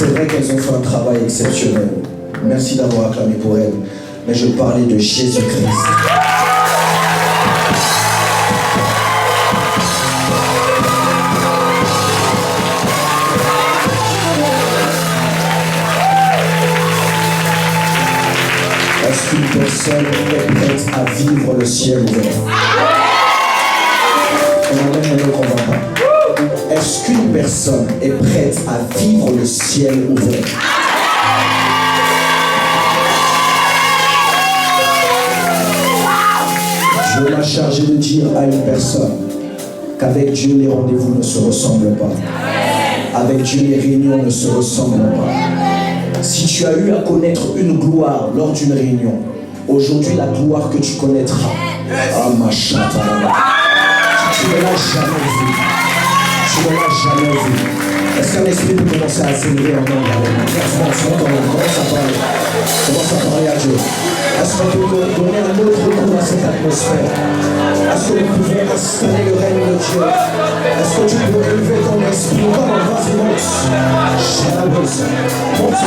C'est vrai qu'elles ont fait un travail exceptionnel. Merci d'avoir acclamé pour elles. Mais je parlais de Jésus-Christ. Est-ce qu'une personne est prête à vivre le ciel ouvert? On emmène un autre, on va pas. Est-ce qu'une personne est prête à vivre le ciel ouvert? Je m'a chargé de dire à une personne qu'avec Dieu les rendez-vous ne se ressemblent pas. Avec Dieu les réunions ne se ressemblent pas. Si tu as eu à connaître une gloire lors d'une réunion, aujourd'hui la gloire que tu connaîtras, ah ma chatte, tu ne l'as jamais vue. Tu ne l'as jamais vu. Est-ce qu'un esprit peut commencer à s'élever en langue avec moi? Commence à parler. Commence à parler à Dieu. Est-ce qu'on peut donner un autre coup à cette atmosphère? Est-ce que nous pouvons installer le règne de Dieu? Est-ce que tu peux élever ton esprit? Comment vas-y, monte. Chalabeuse. Monte.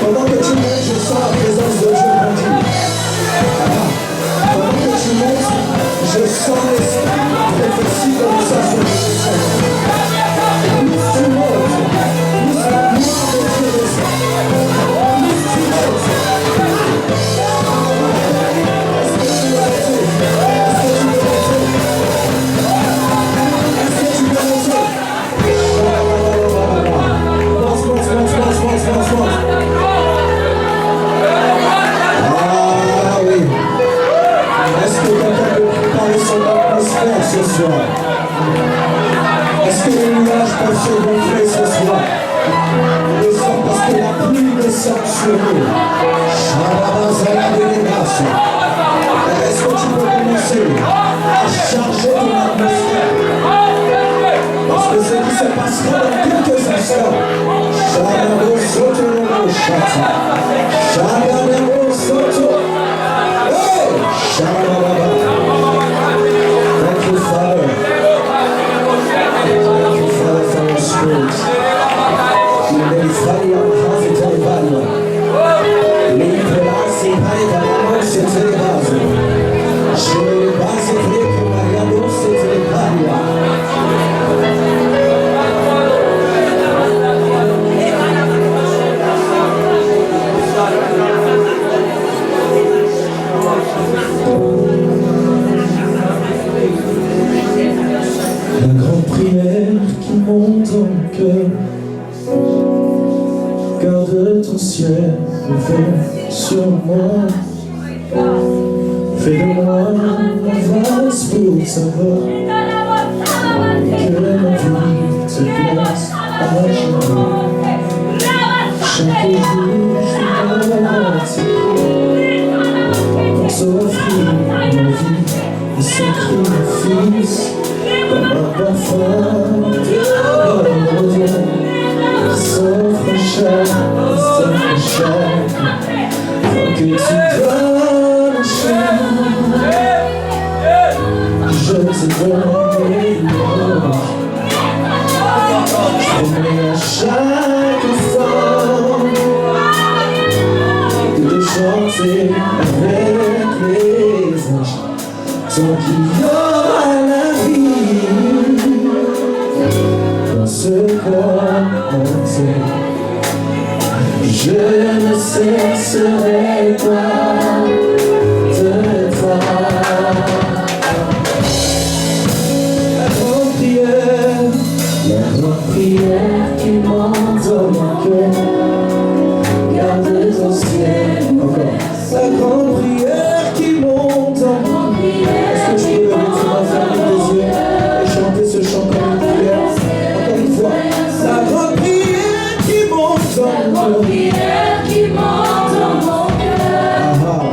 Pendant que tu montes, je sens la présence de Dieu grandir. Pendant que tu montes, je sens l'esprit prophétique comme ça sur le ciel. Tu montes. La gloire de Dieu descend. Ce soir. Est-ce que les nuages peuvent se gonfler ce soir? Descend parce que la pluie descend sur nous. Est-ce que tu peux commencer à charger ton atmosphère? Parce que ce qui se passera dans quelques instants. Garde ton ciel ouvert sur moi. Fais de moi un vase pour savoir que ma vie te place à genoux. Chaque jour je dois t'offrir ma vie et sacrifice comme un parfum de revient. S'offre chaque, faut que tu donnes chaque. Je te donne mes mots. Je promets à chaque instant de chanter avec les anges. Tant qu'il y aura la vie dans ce corps entier. Je ne cesserai pas de toi. La grande prière qui monte dans mon cœur. Garde ton ciel. Encore. La grande prière qui monte dans mon cœur. Est-ce que tu peux lever tes mains, fermer tes yeux et chanter ce chant comme une prière? Encore une fois. La grande prière qui monte dans mon cœur.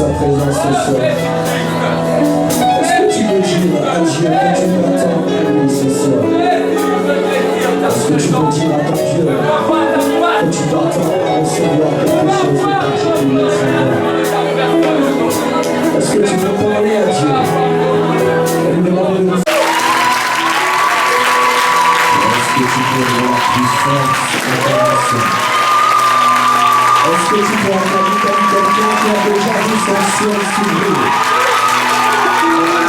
sa présence ce soir. Est-ce que tu peux dire à Dieu que tu t'attends à lui ce soir? Est-ce que tu peux dire à ton Dieu que tu t'attends à recevoir quelque chose de particulier, Seigneur? Est-ce que tu peux parler à Dieu et lui demander de... Est-ce que tu peux voir la puissance de ta nation? Est-ce que tu peux entendre comme quelqu'un qui a déjà vu son ciel s'ouvrir?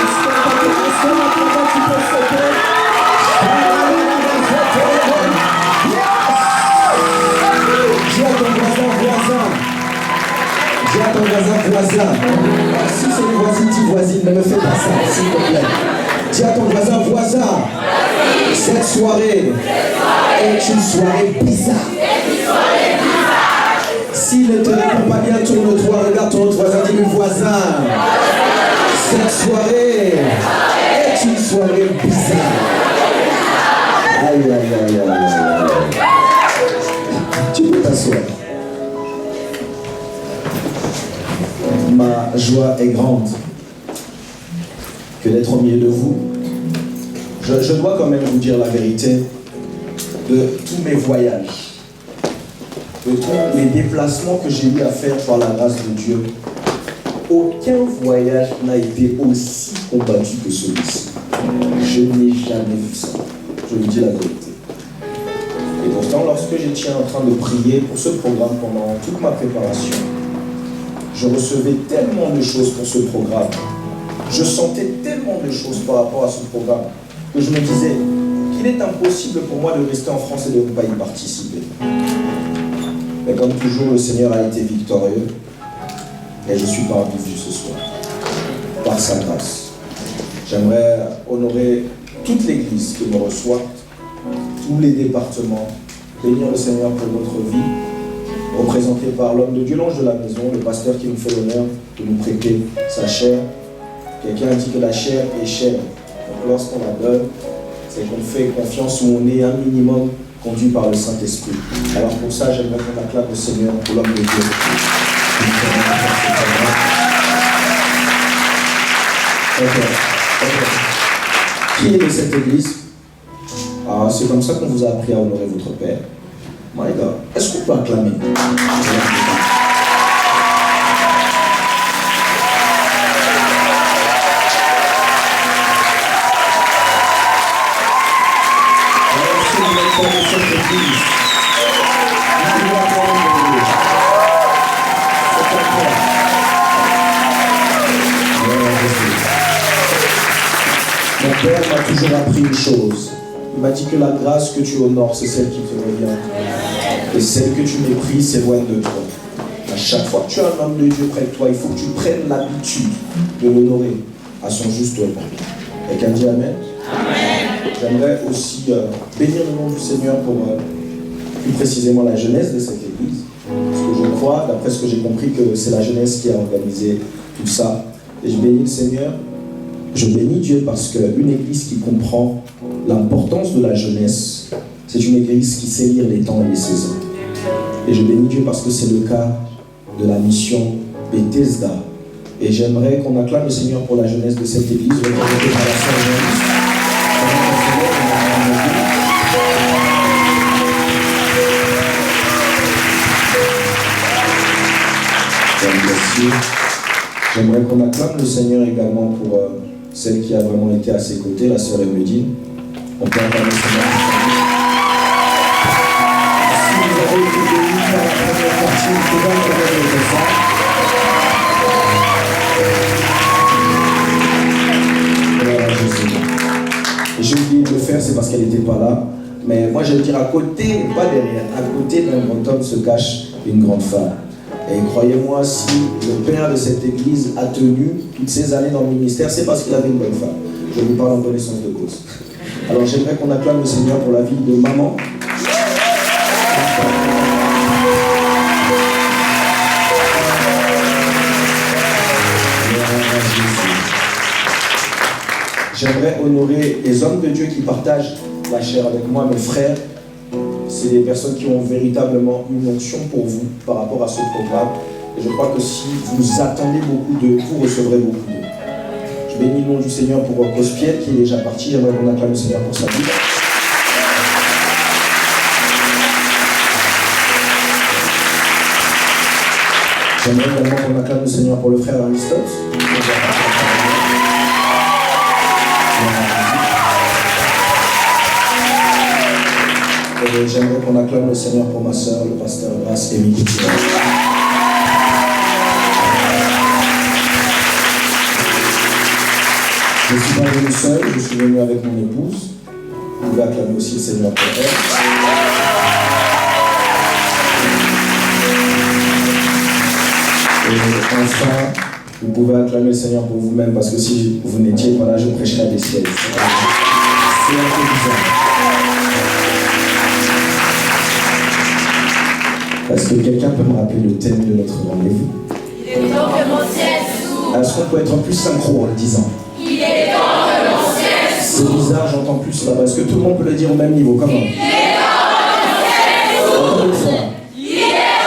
Est-ce que maintenant tu peux sauter? Dis à ton voisin. Dis à ton voisin. Si c'est une voisine, dis voisine, ne me fais pas ça, s'il te plaît. Dis à ton voisin. Cette soirée est une soirée bizarre. S'il ne te répond pas bien, tourne-toi, regarde ton autre voisin, dis-lui voisin. Cette soirée est une soirée bizarre. Aïe. Tu peux t'asseoir. Ma joie est grande que d'être au milieu de vous. Je dois quand même vous dire la vérité de tous mes voyages, de tous les déplacements que j'ai eu à faire par la grâce de Dieu. Aucun voyage n'a été aussi combattu que celui-ci. Je n'ai jamais vu ça. Je vous dis la vérité. Et pourtant, lorsque j'étais en train de prier pour ce programme pendant toute ma préparation, je recevais tellement de choses pour ce programme. Je sentais tellement de choses par rapport à ce programme que je me disais qu'il est impossible pour moi de rester en France et de ne pas y participer. Mais comme toujours, le Seigneur a été victorieux et je suis parvenu ce soir, par sa grâce. J'aimerais honorer toute l'Église qui me reçoit, tous les départements, bénir le Seigneur pour notre vie, représenté par l'homme de Dieu, l'ange de la maison, le pasteur qui nous fait l'honneur de nous prêter sa chair. Quelqu'un a dit que la chair est chère. Donc lorsqu'on la donne, c'est qu'on fait confiance ou on est un minimum conduit par le Saint-Esprit. Alors pour ça, j'aimerais qu'on acclame le Seigneur pour l'homme de Dieu. Qui est de cette église? C'est comme ça qu'on vous a appris à honorer votre Père. My God, est-ce qu'on peut acclamer? Mon Père m'a toujours appris une chose. Il m'a dit que la grâce que tu honores, c'est celle qui te revient. Et celle que tu méprises s'éloigne de toi. À chaque fois que tu as un homme de Dieu près de toi, il faut que tu prennes l'habitude de l'honorer à son juste moment. Quelqu'un dit Amen? Amen. J'aimerais aussi bénir le nom du Seigneur pour plus précisément la jeunesse de cette église. Parce que je crois, d'après ce que j'ai compris, que c'est la jeunesse qui a organisé tout ça. Et je bénis le Seigneur. Je bénis Dieu parce qu'une église qui comprend l'importance de la jeunesse, c'est une église qui sait lire les temps et les saisons. Et je bénis Dieu parce que c'est le cas de la mission Bethesda. Et j'aimerais qu'on acclame le Seigneur pour la jeunesse de cette église, représentée par la sœur Jeunesse. J'aimerais qu'on acclame le Seigneur également pour celle qui a vraiment été à ses côtés, la sœur Emedine. On peut acclamer le Seigneur. Si vous avez été bénis par la première partie, vous pouvez acclamer le Seigneur. Et j'ai oublié de le faire, c'est parce qu'elle n'était pas là. Mais moi je veux dire, à côté, pas derrière, à côté d'un grand homme se cache une grande femme. Et croyez-moi, si le père de cette église a tenu toutes ces années dans le ministère, c'est parce qu'il avait une bonne femme. Je vous parle en connaissance de cause. Alors j'aimerais qu'on acclame le Seigneur pour la vie de maman. J'aimerais honorer les hommes de Dieu qui partagent la chair avec moi, mes frères. C'est des personnes qui ont véritablement une onction pour vous par rapport à ce programme. Et je crois que si vous attendez beaucoup d'eux, vous recevrez beaucoup d'eux. Je bénis le nom du Seigneur pour Cospiet qui est déjà parti. J'aimerais qu'on acclame le Seigneur pour sa vie. J'aimerais également qu'on acclame le Seigneur pour le frère Aristote. Et j'aimerais qu'on acclame le Seigneur pour ma soeur, le pasteur Grace et Mickey. Je ne suis pas venu seul, je suis venu avec mon épouse. Vous pouvez acclamer aussi le Seigneur pour elle. Et enfin, vous pouvez acclamer le Seigneur pour vous-même, parce que si vous n'étiez pas là, je prêcherais des sièges. C'est un peu bizarre. Est-ce que quelqu'un peut me rappeler le thème de notre rendez-vous? Il est temps que mon ciel s'ouvre. Est-ce qu'on peut être plus synchro en le disant? Il est temps que mon ciel s'ouvre. C'est bizarre, j'entends plus là-bas. Est-ce que tout le monde peut le dire au même niveau? Comment? Il est temps que mon ciel s'ouvre. Encore une fois. Il est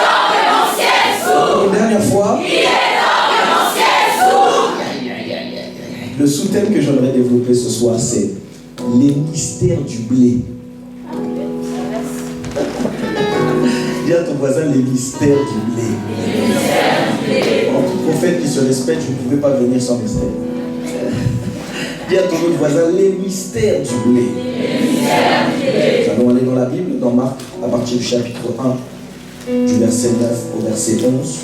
temps que mon ciel s'ouvre. Une dernière fois. Il est temps que mon ciel s'ouvre. Le sous-thème que j'aimerais développer ce soir, c'est les mystères du blé. Dis à ton voisin les mystères du blé. En tout prophète qui se respecte, je ne pouvais pas venir sans mystère. Dis à ton autre voisin les mystères du blé. Nous allons aller dans la Bible, dans Marc, à partir du chapitre 1, du verset 9 au verset 11.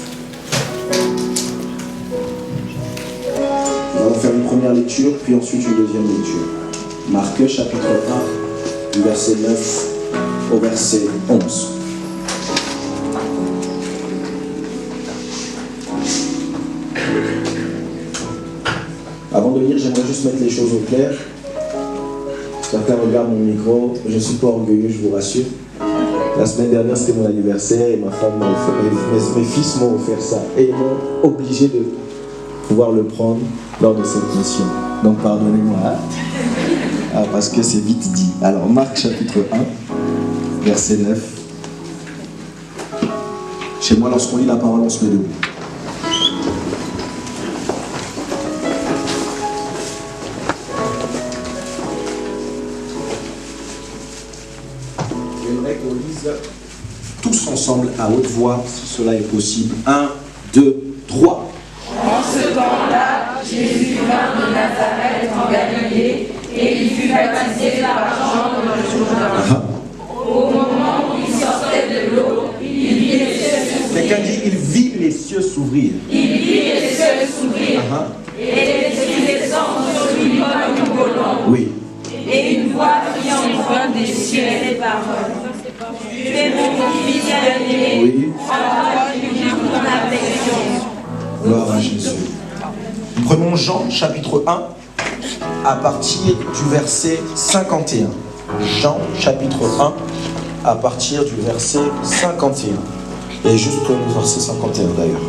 Nous allons faire une première lecture, puis ensuite une deuxième lecture. Marc, chapitre 1, du verset 9 au verset 11. Avant de lire, j'aimerais juste mettre les choses au clair. Certains regardent mon micro, je ne suis pas orgueilleux, je vous rassure. La semaine dernière, c'était mon anniversaire et ma femme m'a offert, mes fils m'ont offert ça. Et ils m'ont obligé de pouvoir le prendre lors de cette mission. Donc pardonnez-moi, hein? Parce que c'est vite dit. Alors, Marc chapitre 1, verset 9. Chez moi, lorsqu'on lit la parole, on se met debout. J'aimerais qu'on lise tous ensemble à haute voix, si cela est possible. 1, 2, 3. En ce temps-là, Jésus vint de Nazareth en Galilée et il fut baptisé par Jean dans le Jourdain. Au moment où il sortait de l'eau, il vit les cieux s'ouvrir. Quelqu'un dit, il vit les cieux s'ouvrir. Il vit les cieux s'ouvrir. Et l'Esprit descend sur lui comme une colombe. Oui. Et une voix qui envoie des cieux les paroles. Tu es mon fils bien-aimé, Oui. en toi je joue mon affection. Gloire à Jésus. Prenons Jean chapitre 1 à partir du verset 51. Jean chapitre 1 à partir du verset 51. Et jusqu'au verset 51 d'ailleurs.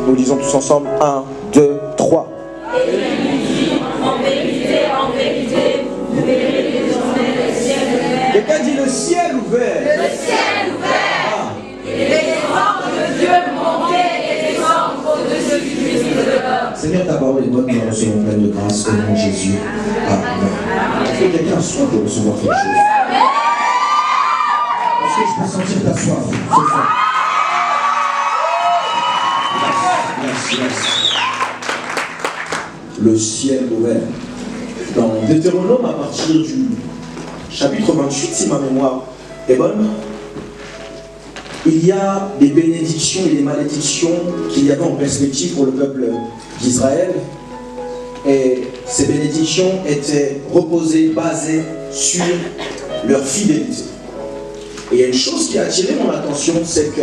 Nous lisons tous ensemble 1, 2, 3. Et il dit, en vérité, vous verrez désormais le ciel ouvert. Quelqu'un dit le ciel ouvert. Le ciel ouvert. Et les anges de Dieu monter et descendre au-dessus du Fils de l'homme. Seigneur, ta parole est bonne, nous la recevons pleine de grâce au nom de Jésus. Amen. Est-ce que quelqu'un a soif de recevoir quelque chose? Est-ce que je peux sentir ta soif ce soir? Merci. Le ciel ouvert. Dans Deutéronome, à partir du chapitre 28, si ma mémoire est bonne, il y a des bénédictions et des malédictions qu'il y avait en perspective pour le peuple d'Israël. Et ces bénédictions étaient reposées, basées sur leur fidélité. Et il y a une chose qui a attiré mon attention, c'est que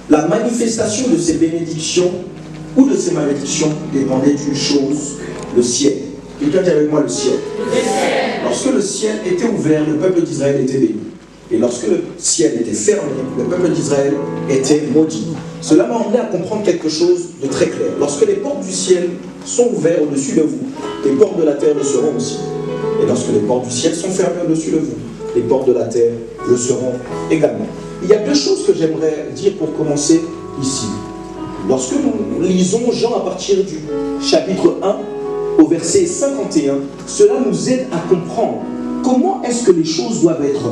la manifestation de ces bénédictions ou de ces malédictions dépendait d'une chose, le ciel. Quelqu'un dit avec moi le ciel. Lorsque le ciel était ouvert, le peuple d'Israël était béni. Et lorsque le ciel était fermé, le peuple d'Israël était maudit. Cela m'a emmené à comprendre quelque chose de très clair. Lorsque les portes du ciel sont ouvertes au-dessus de vous, les portes de la terre le seront aussi. Et lorsque les portes du ciel sont fermées au-dessus de vous, les portes de la terre le seront également. Il y a deux choses que j'aimerais dire pour commencer ici. Lorsque nous lisons Jean à partir du chapitre 1 au verset 51, cela nous aide à comprendre comment est-ce que les choses doivent être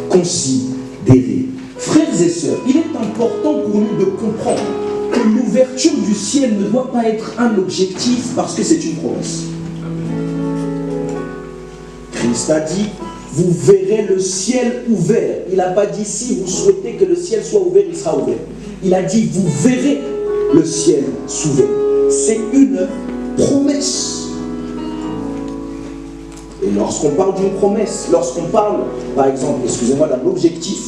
considérées. Frères et sœurs, il est important pour nous de comprendre que l'ouverture du ciel ne doit pas être un objectif parce que c'est une promesse. Christ a dit, vous verrez le ciel ouvert. Il n'a pas dit, si vous souhaitez que le ciel soit ouvert, il sera ouvert. Il a dit, vous verrez le ciel s'ouvrir. C'est une promesse. Et lorsqu'on parle d'une promesse, lorsqu'on parle, par exemple, excusez-moi, d'un objectif,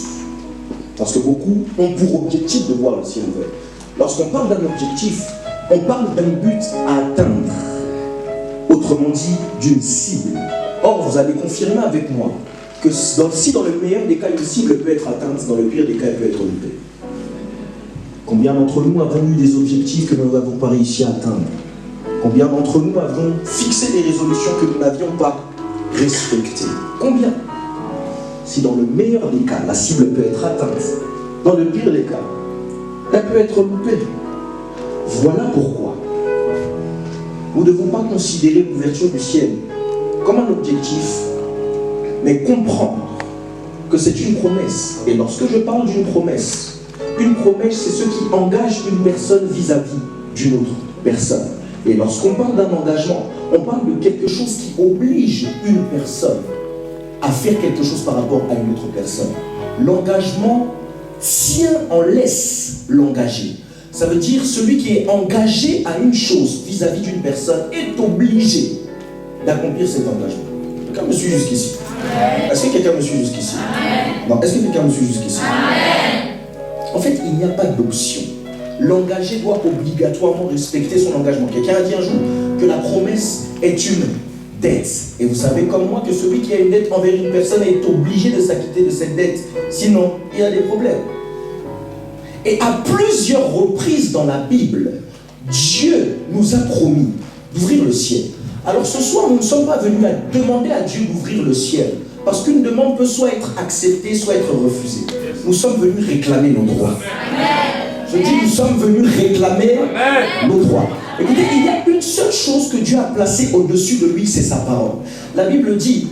parce que beaucoup ont pour objectif de voir le ciel ouvert. Lorsqu'on parle d'un objectif, on parle d'un but à atteindre. Autrement dit, d'une cible. Or, vous allez confirmer avec moi que si dans le meilleur des cas, une cible peut être atteinte, dans le pire des cas, elle peut être loupée. Combien d'entre nous avons eu des objectifs que nous n'avons pas réussi à atteindre? Combien d'entre nous avons fixé des résolutions que nous n'avions pas respectées? Combien? Si dans le meilleur des cas, la cible peut être atteinte, dans le pire des cas, elle peut être loupée. Voilà pourquoi nous ne devons pas considérer l'ouverture du ciel comme un objectif, mais comprendre que c'est une promesse. Et lorsque je parle d'une promesse, c'est ce qui engage une personne vis-à-vis d'une autre personne. Et lorsqu'on parle d'un engagement, on parle de quelque chose qui oblige une personne à faire quelque chose par rapport à une autre personne. L'engagement tient en laisse l'engagé. Ça veut dire celui qui est engagé à une chose vis-à-vis d'une personne est obligé d'accomplir cet engagement. Quelqu'un me suit jusqu'ici? Est-ce que quelqu'un me suit jusqu'ici? Non, est-ce que quelqu'un me suit jusqu'ici? En fait, il n'y a pas d'option. L'engagé doit obligatoirement respecter son engagement. Quelqu'un a dit un jour que la promesse est une dette. Et vous savez comme moi que celui qui a une dette envers une personne est obligé de s'acquitter de cette dette. Sinon, il y a des problèmes. Et à plusieurs reprises dans la Bible, Dieu nous a promis d'ouvrir le ciel. Alors ce soir, nous ne sommes pas venus à demander à Dieu d'ouvrir le ciel. Parce qu'une demande peut soit être acceptée, soit être refusée. Nous sommes venus réclamer nos droits. Je dis, nous sommes venus réclamer nos droits. Écoutez, il y a une seule chose que Dieu a placée au-dessus de lui, c'est sa parole. La Bible dit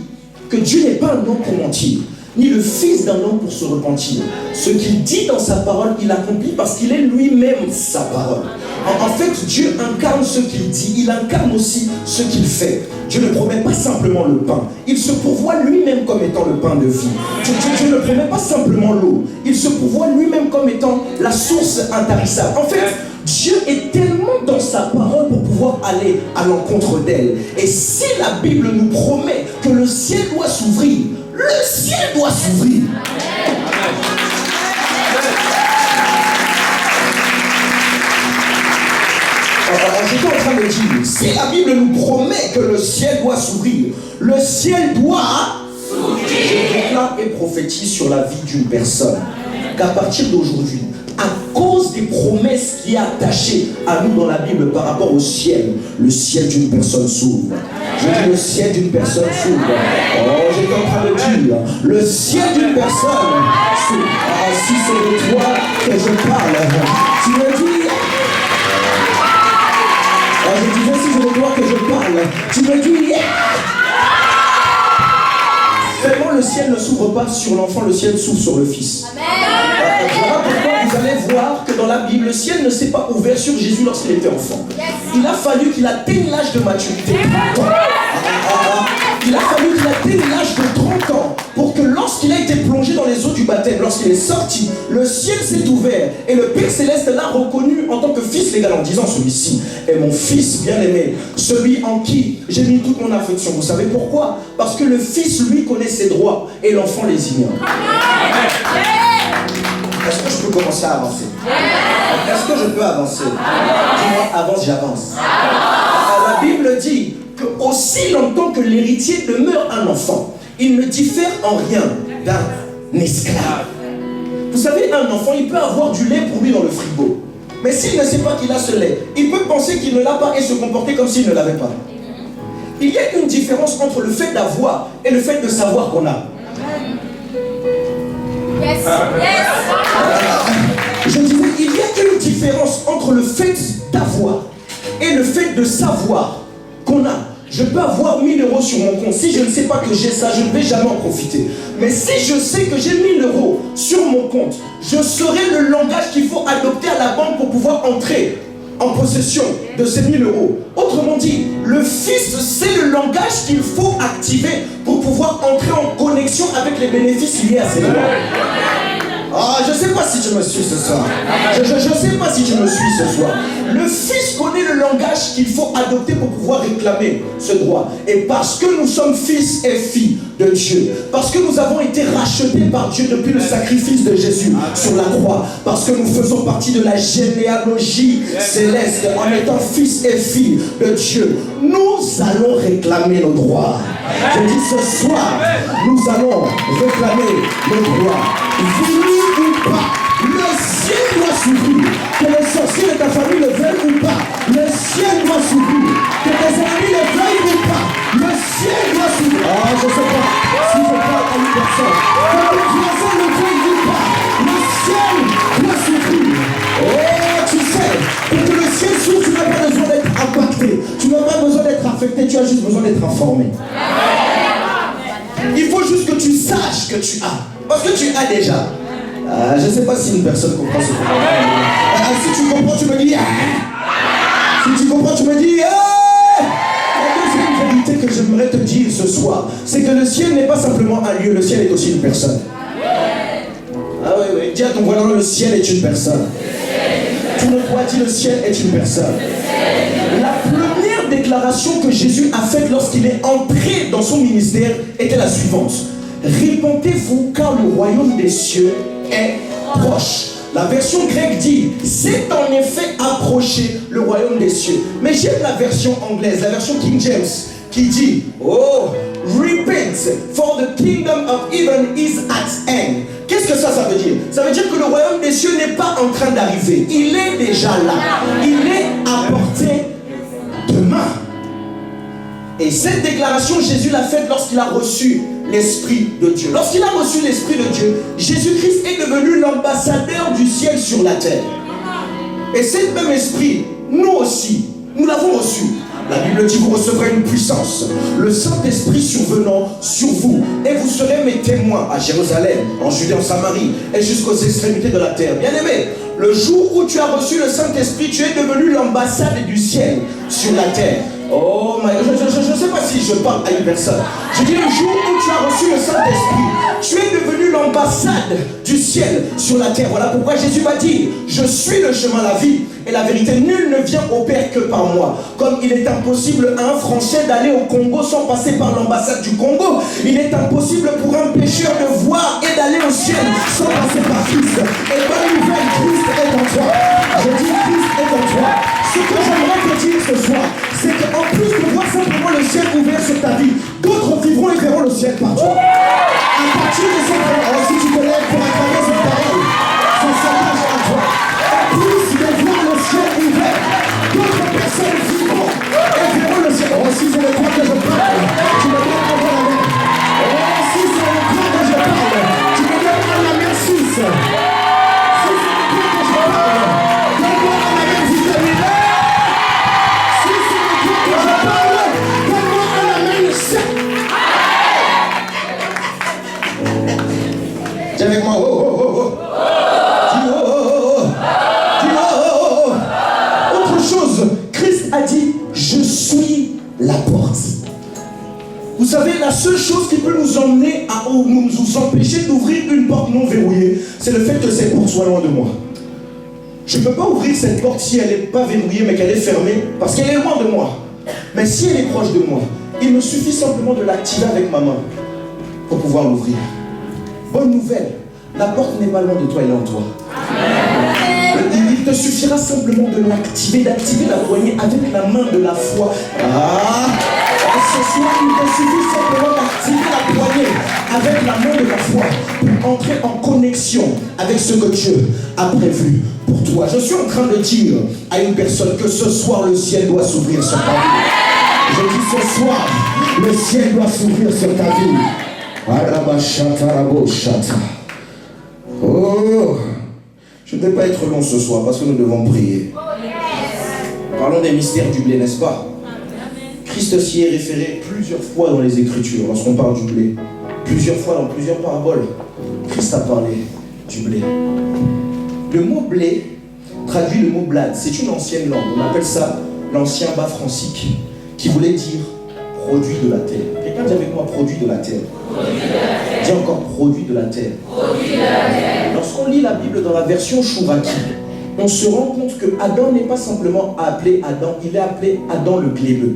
que Dieu n'est pas un homme pour mentir, ni le fils d'un homme pour se repentir. Ce qu'il dit dans sa parole, il accomplit parce qu'il est lui-même sa parole. En fait, Dieu incarne ce qu'il dit, il incarne aussi ce qu'il fait. Dieu ne promet pas simplement le pain, il se pourvoit lui-même comme étant le pain de vie. Dieu ne promet pas simplement l'eau, il se pourvoit lui-même comme étant la source intarissable. En fait, Dieu est tellement dans sa parole pour pouvoir aller à l'encontre d'elle. Et si la Bible nous promet que le ciel doit s'ouvrir, le ciel doit s'ouvrir. J'étais en train de dire, si la Bible nous promet que le ciel doit s'ouvrir, le ciel doit s'ouvrir. Je déclare et prophétise sur la vie d'une personne qu'à partir d'aujourd'hui, à cause des promesses qui est attachées à nous dans la Bible par rapport au ciel, le ciel d'une personne s'ouvre. Je dis le ciel d'une personne s'ouvre. Oh, j'étais en train de dire, le ciel d'une personne s'ouvre. Ah, si c'est de toi que je parle, tu me dis. Ah, je disais, si c'est de toi que je parle, tu me dis. Yeah! Vraiment, le ciel ne s'ouvre pas sur l'enfant, le ciel s'ouvre sur le fils. Voilà pourquoi vous allez voir que dans la Bible, le ciel ne s'est pas ouvert sur Jésus lorsqu'il était enfant. Il a fallu qu'il atteigne l'âge de maturité. Il a fallu qu'il atteigne l'âge de 30 ans pour que lorsqu'il a été plongé dans les eaux du baptême, lorsqu'il est sorti, le ciel s'est ouvert et le Père Céleste l'a reconnu en tant que fils légal en disant, celui-ci est mon fils bien-aimé, celui en qui j'ai mis toute mon affection. Vous savez pourquoi? Parce que le fils, lui, connaît ses droits et l'enfant les ignore. Est-ce que je peux commencer à avancer? Est-ce que je peux avancer? Dis-moi, avance, j'avance. La Bible dit que aussi longtemps que l'héritier demeure un enfant, il ne diffère en rien d'un esclave. Vous savez, un enfant, il peut avoir du lait pour lui dans le frigo. Mais s'il ne sait pas qu'il a ce lait, il peut penser qu'il ne l'a pas et se comporter comme s'il ne l'avait pas. il y a une différence entre le fait d'avoir et le fait de savoir qu'on a. Yes. Je disais, il y a une différence entre le fait d'avoir et le fait de savoir qu'on a. Je peux avoir 1000 euros sur mon compte. Si je ne sais pas que j'ai ça, je ne vais jamais en profiter. Mais si je sais que j'ai 1000 euros sur mon compte, je saurai le langage qu'il faut adopter à la banque pour pouvoir entrer en possession de ces 1000 euros. Autrement dit, le Fils sait le langage qu'il faut activer pour pouvoir entrer en connexion avec les bénéfices liés à ces droits. Ah, je ne sais pas si tu me suis ce soir. Je ne sais pas si tu me suis ce soir. Le Fils connaît le langage qu'il faut adopter pour pouvoir réclamer ce droit. Et parce que nous sommes fils et filles de Dieu, parce que nous avons été rachetés par Dieu depuis le sacrifice de Jésus sur la croix, parce que nous faisons partie de la généalogie céleste en étant fils et filles de Dieu, nous allons réclamer nos droits. Je dis ce soir, nous allons réclamer nos droits. Venu ou pas, le ciel doit s'ouvrir. Que les sorciers de ta famille le veuillent ou pas, le ciel doit s'ouvrir. Que tes amis le veuillent ou pas, le ciel doit s'ouvrir. Ah, je ne sais pas si je parle à une personne. Que tes voisins le veuillent ou pas, le ciel doit s'ouvrir. Oh, tu sais, pour que le ciel s'ouvre, tu n'as pas besoin d'être impacté. Tu n'as pas besoin d'être affecté, tu as juste besoin d'être informé. Il faut juste que tu saches que tu as. Parce que tu as déjà. Je ne sais pas si une personne comprend ce que je comprends. Si tu comprends, tu me dis. Si tu comprends, tu me dis. La deuxième vérité que j'aimerais te dire ce soir, c'est que le ciel n'est pas simplement un lieu, le ciel est aussi une personne. Ah oui. Dis à ton voisin, le ciel est une personne. Tu me crois, dis le ciel est une personne. La première déclaration que Jésus a faite lorsqu'il est entré dans son ministère était la suivante. Répentez-vous car le royaume des cieux est proche. La version grecque dit, c'est en effet approché le royaume des cieux. Mais j'aime la version anglaise, la version King James, qui dit, oh, repent, for the kingdom of heaven is at hand. Qu'est-ce que ça veut dire? Ça veut dire que le royaume des cieux n'est pas en train d'arriver. Il est déjà là. Il est à portée de main. Et cette déclaration, Jésus l'a faite lorsqu'il a reçu l'Esprit de Dieu. Lorsqu'il a reçu l'Esprit de Dieu, Jésus-Christ est devenu l'ambassadeur du ciel sur la terre. Et cet même Esprit, nous aussi, nous l'avons reçu. La Bible dit, vous recevrez une puissance, le Saint-Esprit survenant sur vous, et vous serez mes témoins à Jérusalem, en Judée, en Samarie, et jusqu'aux extrémités de la terre. Bien-aimé, le jour où tu as reçu le Saint-Esprit, tu es devenu l'ambassade du ciel sur la terre. Oh my God, je ne sais pas si je parle à une personne. Je dis le jour où tu as reçu le Saint-Esprit, tu es devenu l'ambassade du ciel sur la terre. Voilà pourquoi Jésus m'a dit, je suis le chemin, la vie et la vérité. Nul ne vient au Père que par moi. Comme il est impossible à un Français d'aller au Congo sans passer par l'ambassade du Congo, il est impossible pour un pécheur de voir et d'aller au ciel sans passer par Christ. Et bonne nouvelle, Christ est en toi. Je dis Christ est en toi. Ce que j'aimerais te dire ce soir, c'est qu'en plus de voir simplement le ciel ouvert sur ta vie, d'autres vivront et verront le ciel par toi. À partir de ce moment, si tu te lèves pour acclamer cette parole, ça s'engage à toi. En plus de voir le ciel ouvert, d'autres personnes vivront et verront le ciel. Oh, si c'est le toi que je parle, tu me donnes encore la main. Oh, si c'est le toi que je parle, tu me donnes la main 6. Si c'est le toi que je parle, donne-moi la main 10. Dis avec moi, oh, oh, oh, oh. Dis oh, oh, oh. Dis oh, oh, oh. Autre chose, Christ a dit, je suis la porte. Vous savez, la seule chose qui peut nous emmener à nous empêcher d'ouvrir une porte non verrouillée, c'est le fait que cette porte soit loin de moi. Je ne peux pas ouvrir cette porte si elle n'est pas verrouillée mais qu'elle est fermée, parce qu'elle est loin de moi. Mais si elle est proche de moi, il me suffit simplement de l'activer avec ma main pour pouvoir l'ouvrir. Bonne nouvelle, la porte n'est pas loin de toi, elle est en toi. Il te suffira simplement de l'activer, d'activer la poignée avec la main de la foi. Ce soir, il te suffit simplement d'activer la poignée avec la main de la foi pour entrer en connexion avec ce que Dieu a prévu pour toi. Je suis en train de dire à une personne que ce soir, le ciel doit s'ouvrir sur ta vie. Je dis ce soir, le ciel doit s'ouvrir sur ta vie. Oh, je ne vais pas être long ce soir parce que nous devons prier. Parlons des mystères du blé, n'est-ce pas? Christ s'y est référé plusieurs fois dans les Écritures lorsqu'on parle du blé. Plusieurs fois dans plusieurs paraboles, Christ a parlé du blé. Le mot blé traduit le mot blade. C'est une ancienne langue. On appelle ça l'ancien bas francique, qui voulait dire produit de la terre. Quelqu'un dit avec moi produit de la terre. Dis encore produit de la terre. Lorsqu'on lit la Bible dans la version Chouraki, on se rend compte que Adam n'est pas simplement appelé Adam, il est appelé Adam le glébeux.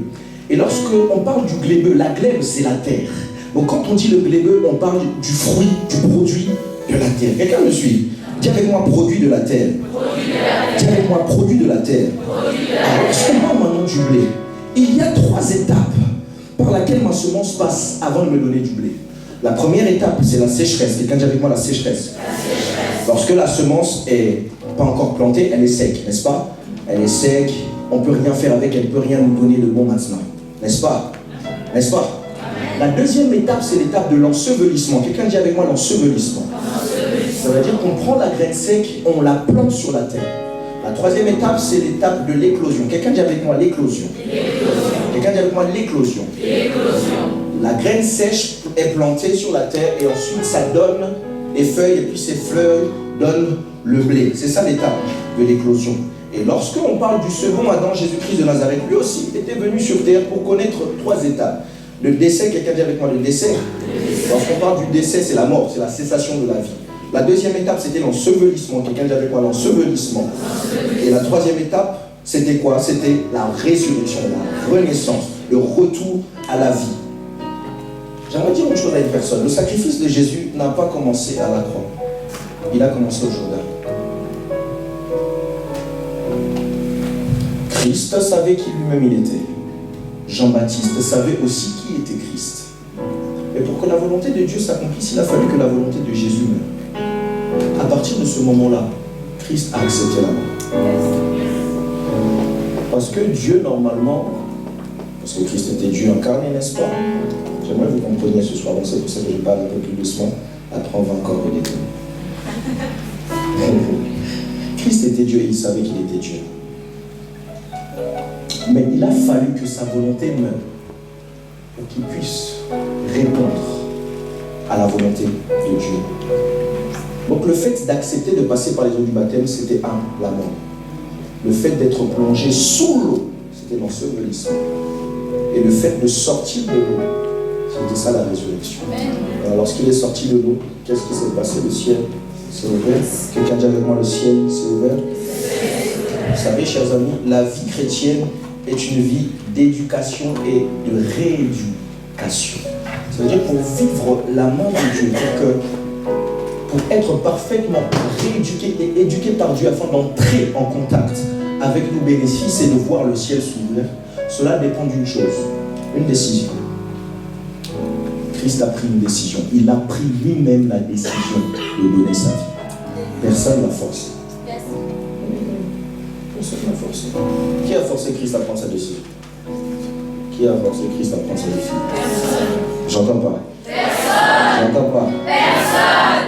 Et lorsqu'on parle du glébeux, la glèbe c'est la terre. Donc quand on dit le glébeux, on parle du fruit, du produit de la terre. Quelqu'un me suit? Dis avec moi produit de la terre. Dis avec moi produit de la terre. Alors lorsqu'on parle maintenant du blé, il y a 3 étapes par laquelle ma semence passe avant de me donner du blé. La première étape, c'est la sécheresse. Quelqu'un dit avec moi la sécheresse. Lorsque la semence est pas encore plantée, elle est sec, n'est-ce pas? Elle est sec, on ne peut rien faire avec, elle ne peut rien nous donner de bon maintenant. N'est-ce pas? N'est-ce pas? La deuxième étape, c'est l'étape de l'ensevelissement. Quelqu'un dit avec moi l'ensevelissement. Ça veut dire qu'on prend la graine sec, on la plante sur la terre. La troisième étape, c'est l'étape de l'éclosion. Quelqu'un dit avec moi l'éclosion. Quelqu'un dit avec moi l'éclosion. La graine sèche est plantée sur la terre et ensuite ça donne des feuilles et puis ces feuilles donnent le blé. C'est ça l'étape de l'éclosion. Et lorsque on parle du second Adam, Jésus-Christ de Nazareth, lui aussi était venu sur terre pour connaître 3 étapes. Le décès, quelqu'un dit avec moi le décès. Lorsqu'on parle du décès, c'est la mort, c'est la cessation de la vie. La deuxième étape, c'était l'ensevelissement. Quelqu'un dit avec moi l'ensevelissement. Et la troisième étape, c'était quoi? C'était la résurrection, la renaissance, le retour à la vie. J'aimerais dire une chose à une personne. Le sacrifice de Jésus n'a pas commencé à la croix. Il a commencé au Jourdain. Christ savait qui lui-même il était. Jean-Baptiste savait aussi qui était Christ. Et pour que la volonté de Dieu s'accomplisse, il a fallu que la volonté de Jésus meure. À partir de ce moment-là, Christ a accepté la mort. Parce que Dieu, normalement, parce que Christ était Dieu incarné, n'est-ce pas? J'aimerais que vous compreniez ce soir, donc c'est pour ça que je parle un peu plus doucement. Après, on va encore redétonner. Christ était Dieu et il savait qu'il était Dieu. Mais il a fallu que sa volonté meure pour qu'il puisse répondre à la volonté de Dieu. Donc le fait d'accepter de passer par les eaux du baptême, c'était la mort. Le fait d'être plongé sous l'eau, c'était l'ensevelissement. Et le fait de sortir de l'eau, c'était ça la résurrection. Alors lorsqu'il est sorti de l'eau, qu'est-ce qui s'est passé? Le ciel s'est ouvert. Quelqu'un dit avec moi, le ciel s'est ouvert. Vous savez, chers amis, la vie chrétienne est une vie d'éducation et de rééducation. Ça veut dire pour vivre l'amour de Dieu, pour être parfaitement rééduqué et éduqué par Dieu afin d'entrer en contact avec nos bénéfices et de voir le ciel s'ouvrir, cela dépend d'une chose, une décision. Christ a pris une décision. Il a pris lui-même la décision de donner sa vie. Personne ne l'a forcé. Personne ne l'a forcé. Qui a forcé Christ à prendre sa décision? Qui a forcé Christ à prendre sa décision? J'entends pas. Personne. J'entends pas. Personne.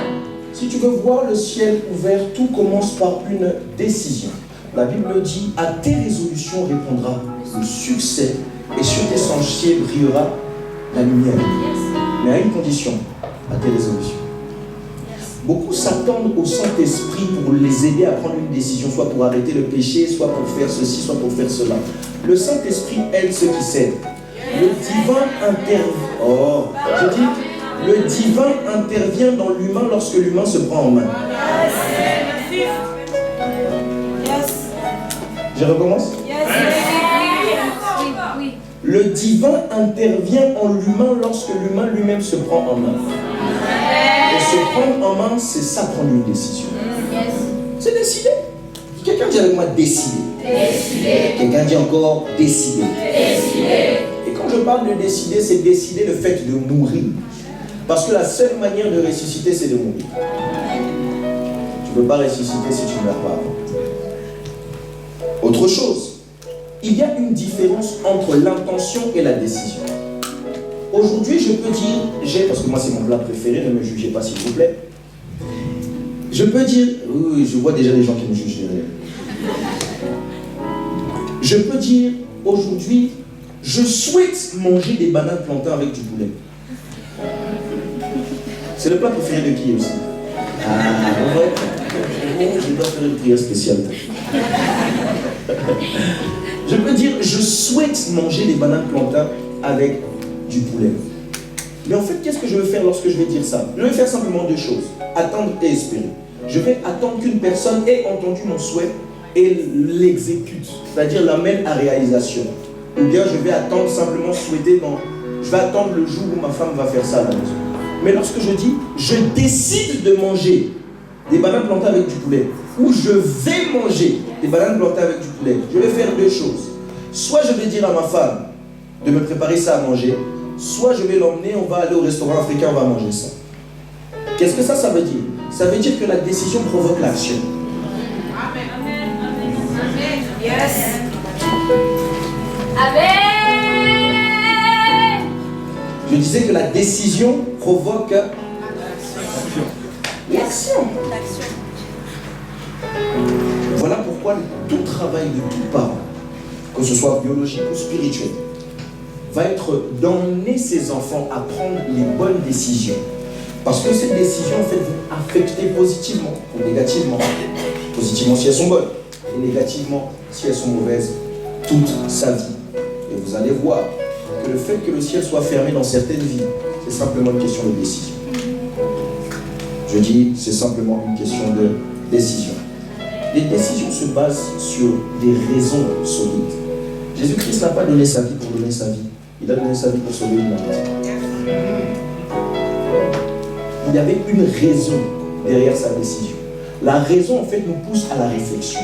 Si tu veux voir le ciel ouvert, tout commence par une décision. La Bible dit, à tes résolutions répondra le succès et sur tes sentiers brillera la lumière. Mais à une condition, à tes résolutions. Beaucoup s'attendent au Saint-Esprit pour les aider à prendre une décision, soit pour arrêter le péché, soit pour faire ceci, soit pour faire cela. Le Saint-Esprit aide ceux qui s'aident. Le divin intervient. Oh, je dis, le divin intervient dans l'humain lorsque l'humain se prend en main. Je recommence? Le divin intervient en l'humain lorsque l'humain lui-même se prend en main. Et se prendre en main, c'est ça, prendre une décision. C'est décider. Quelqu'un dit avec moi décider. Quelqu'un dit encore décider. Et quand je parle de décider, c'est décider le fait de mourir. Parce que la seule manière de ressusciter, c'est de mourir. Tu ne peux pas ressusciter si tu ne meurs pas. Autre chose, il y a une différence entre l'intention et la décision. Aujourd'hui, je peux dire, parce que moi c'est mon plat préféré, ne me jugez pas s'il vous plaît. Je peux dire, oui, je vois déjà les gens qui me jugent derrière. Je peux dire, aujourd'hui, je souhaite manger des bananes plantains avec du poulet. C'est le plat préféré de qui aussi? Ah, ouais. Je dois faire une prière spéciale. Je peux dire, je souhaite manger des bananes plantains avec du poulet. Mais en fait, qu'est-ce que je veux faire lorsque je vais dire ça? Je vais faire simplement deux choses. Attendre et espérer. Je vais attendre qu'une personne ait entendu mon souhait et l'exécute. C'est-à-dire l'amène à réalisation. Ou bien je vais attendre simplement souhaiter je vais attendre le jour où ma femme va faire ça à la maison. Mais lorsque je dis, je décide de manger des bananes plantées avec du poulet, ou je vais manger des bananes plantées avec du poulet, je vais faire deux choses. Soit je vais dire à ma femme de me préparer ça à manger, soit je vais l'emmener, on va aller au restaurant africain, on va manger ça. Qu'est-ce que ça veut dire? Ça veut dire que la décision provoque l'action. Amen. Amen. Amen. Yes. Amen. Je disais que la décision provoque l'action. Voilà pourquoi tout travail de tout parent, que ce soit biologique ou spirituel, va être d'emmener ses enfants à prendre les bonnes décisions. Parce que ces décisions, en fait, vont affecter positivement ou négativement. Positivement si elles sont bonnes, et négativement si elles sont mauvaises, toute sa vie. Et vous allez voir que le fait que le ciel soit fermé dans certaines vies, c'est simplement une question de décision. Je dis, c'est simplement une question de décision. Les décisions se basent sur des raisons solides. Jésus-Christ n'a pas donné sa vie pour donner sa vie. Il a donné sa vie pour sauver l'humanité. Il y avait une raison derrière sa décision. La raison, en fait, nous pousse à la réflexion.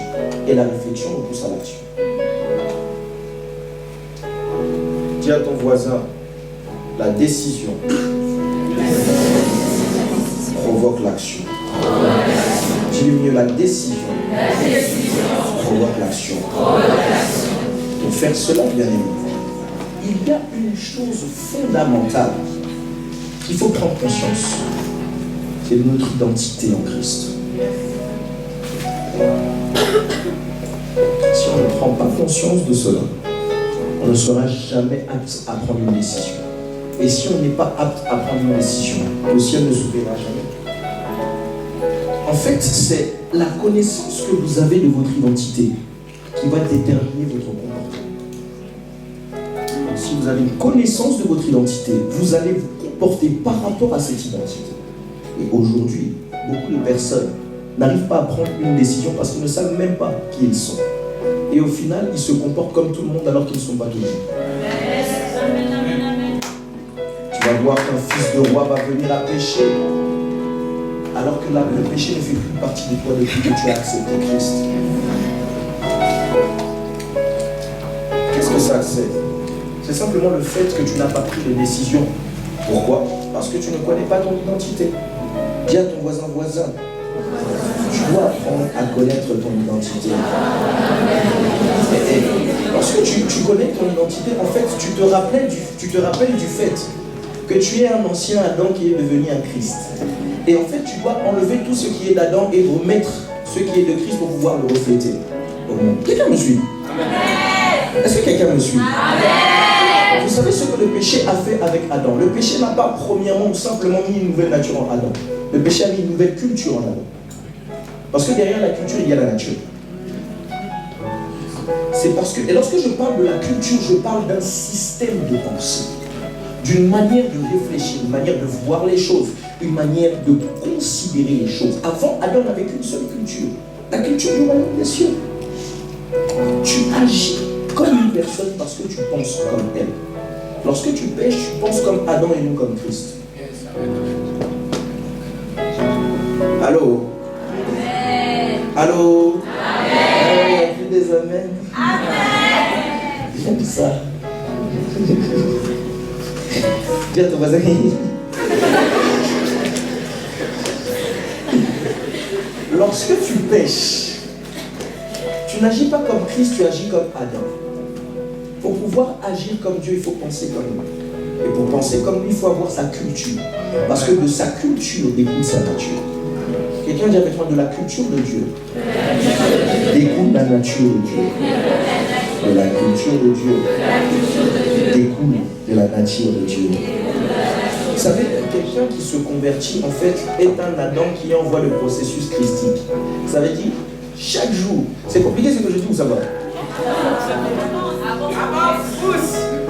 Et la réflexion nous pousse à l'action. Dis à ton voisin, la décision provoque l'action. Dis mieux, la décision provoque l'action. Pour faire cela, bien aimé, il y a une chose fondamentale qu'il faut prendre conscience. C'est notre identité en Christ. Si on ne prend pas conscience de cela, on ne sera jamais apte à prendre une décision. Et si on n'est pas apte à prendre une décision, le ciel ne s'ouvrira jamais. En fait, c'est la connaissance que vous avez de votre identité qui va déterminer votre comportement. Si vous avez une connaissance de votre identité, vous allez vous comporter par rapport à cette identité. Et aujourd'hui, beaucoup de personnes n'arrivent pas à prendre une décision parce qu'ils ne savent même pas qui ils sont. Et au final, ils se comportent comme tout le monde alors qu'ils ne sont pas tout le monde. Tu vas voir qu'un fils de roi va venir à pécher, alors que là, le péché ne fait plus partie de toi depuis que tu as accepté Christ. Qu'est-ce que ça c'est? C'est simplement le fait que tu n'as pas pris de décision. Pourquoi? Parce que tu ne connais pas ton identité. Dis à ton voisin, tu dois apprendre à connaître ton identité. Et lorsque tu connais ton identité, en fait, tu te rappelles du fait que tu es un ancien Adam qui est devenu un Christ. Et en fait, tu dois enlever tout ce qui est d'Adam et remettre ce qui est de Christ pour pouvoir le refléter au monde. Quelqu'un me suit? Est-ce que quelqu'un me suit? Vous savez ce que le péché a fait avec Adam? Le péché n'a pas premièrement ou simplement mis une nouvelle nature en Adam. Le péché a mis une nouvelle culture en Adam. Parce que derrière la culture, il y a la nature. C'est parce que, et lorsque je parle de la culture, je parle d'un système de pensée, d'une manière de réfléchir, une manière de voir les choses, une manière de considérer les choses. Avant, Adam n'avait qu'une seule culture, la culture du royaume des cieux. Tu agis comme une personne parce que tu penses comme elle. Lorsque tu pêches, tu penses comme Adam et non comme Christ. Allô? Amen. Allô? Amen. Il y a plus des amens. Amen. J'aime ça. Dis à ton voisin. Lorsque tu pêches, tu n'agis pas comme Christ, tu agis comme Adam. Pour pouvoir agir comme Dieu, il faut penser comme lui. Et pour penser comme lui, il faut avoir sa culture. Parce que de sa culture découle sa nature. Quelqu'un dit avec moi, de la culture de Dieu découle la nature de Dieu. De la culture de Dieu découle de la nature de Dieu. Vous savez, quelqu'un qui se convertit, en fait, est un Adam qui envoie le processus christique. Ça veut dire, chaque jour, c'est compliqué ce que je dis, vous savez.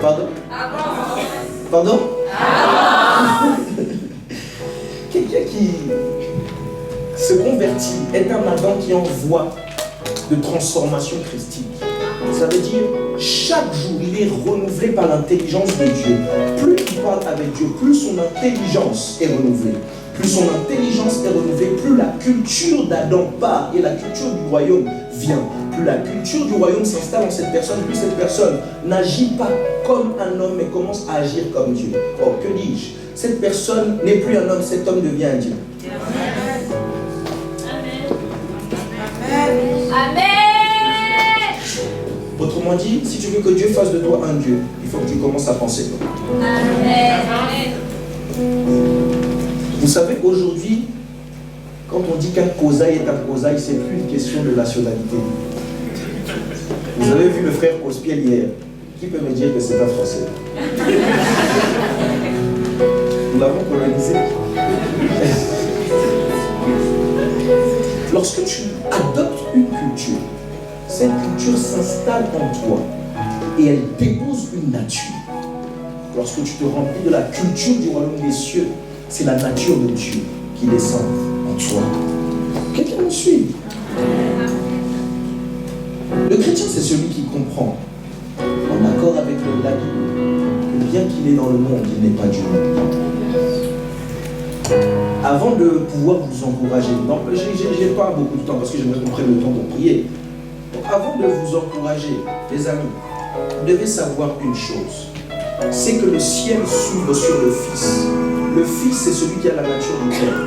Pardon? Pardon? Quelqu'un qui se convertit est un Adam qui envoie de transformation christique. Ça veut dire, chaque jour, il est renouvelé par l'intelligence de Dieu. Plus il parle avec Dieu, plus son intelligence est renouvelée. Plus son intelligence est renouvelée, plus la culture d'Adam part et la culture du royaume vient. Plus la culture du royaume s'installe en cette personne, plus cette personne n'agit pas comme un homme, mais commence à agir comme Dieu. Or, que dis-je? Cette personne n'est plus un homme, cet homme devient un Dieu. Amen. Autrement dit, si tu veux que Dieu fasse de toi un Dieu, il faut que tu commences à penser comme Dieu. Amen. Vous savez, aujourd'hui, quand on dit qu'un Kozaï est un Kozaï, c'est plus une question de nationalité. Vous avez vu le frère Cospiel hier. Qui peut me dire que c'est un Français? Nous l'avons colonisé. Lorsque tu adoptes une culture, cette culture s'installe en toi et elle dépose une nature. Lorsque tu te remplis de la culture du royaume des cieux, c'est la nature de Dieu qui descend en toi. Quelqu'un me suit? Le chrétien, c'est celui qui comprend, en accord avec la Bible, que bien qu'il est dans le monde, il n'est pas du monde. Avant de pouvoir vous encourager, je n'ai pas beaucoup de temps parce que j'aimerais qu'on prenne le temps pour prier. Donc, avant de vous encourager, les amis, vous devez savoir une chose, c'est que le ciel s'ouvre sur le Fils. Le Fils, c'est celui qui a la nature du Père.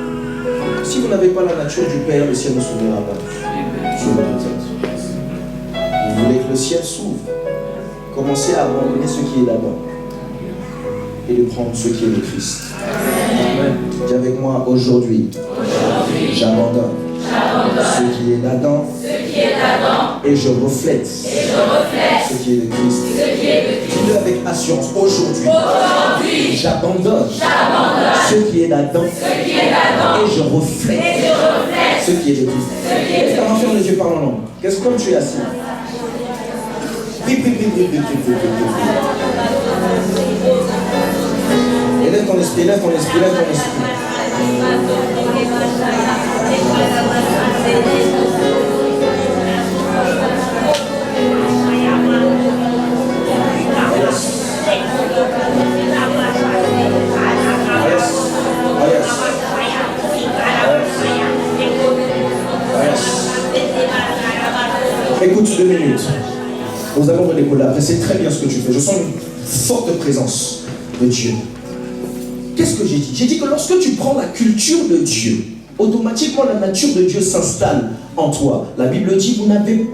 Si vous n'avez pas la nature du Père, le ciel ne s'ouvrira pas sur votre tête. Vous voulez que le ciel s'ouvre, commencez à abandonner ce qui est d'Adam et de prendre ce qui est de Christ. Amen. Dis avec moi, aujourd'hui, j'abandonne ce qui est d'Adam et je reflète ce qui est de Christ. Dis-le avec assurance, aujourd'hui, j'abandonne ce qui est d'Adam et je reflète ce qui est de Christ. Est-ce qu'un enfant de Dieu parle en langue? Qu'est-ce que comme tu es assis? Élève ton esprit, élève ton esprit, élève ton esprit. Écoute 2 minutes. Nous allons redécoller. Après, c'est très bien ce que tu fais. Je sens une forte présence de Dieu. Qu'est-ce que j'ai dit? J'ai dit que lorsque tu prends la culture de Dieu, automatiquement la nature de Dieu s'installe en toi. La Bible dit,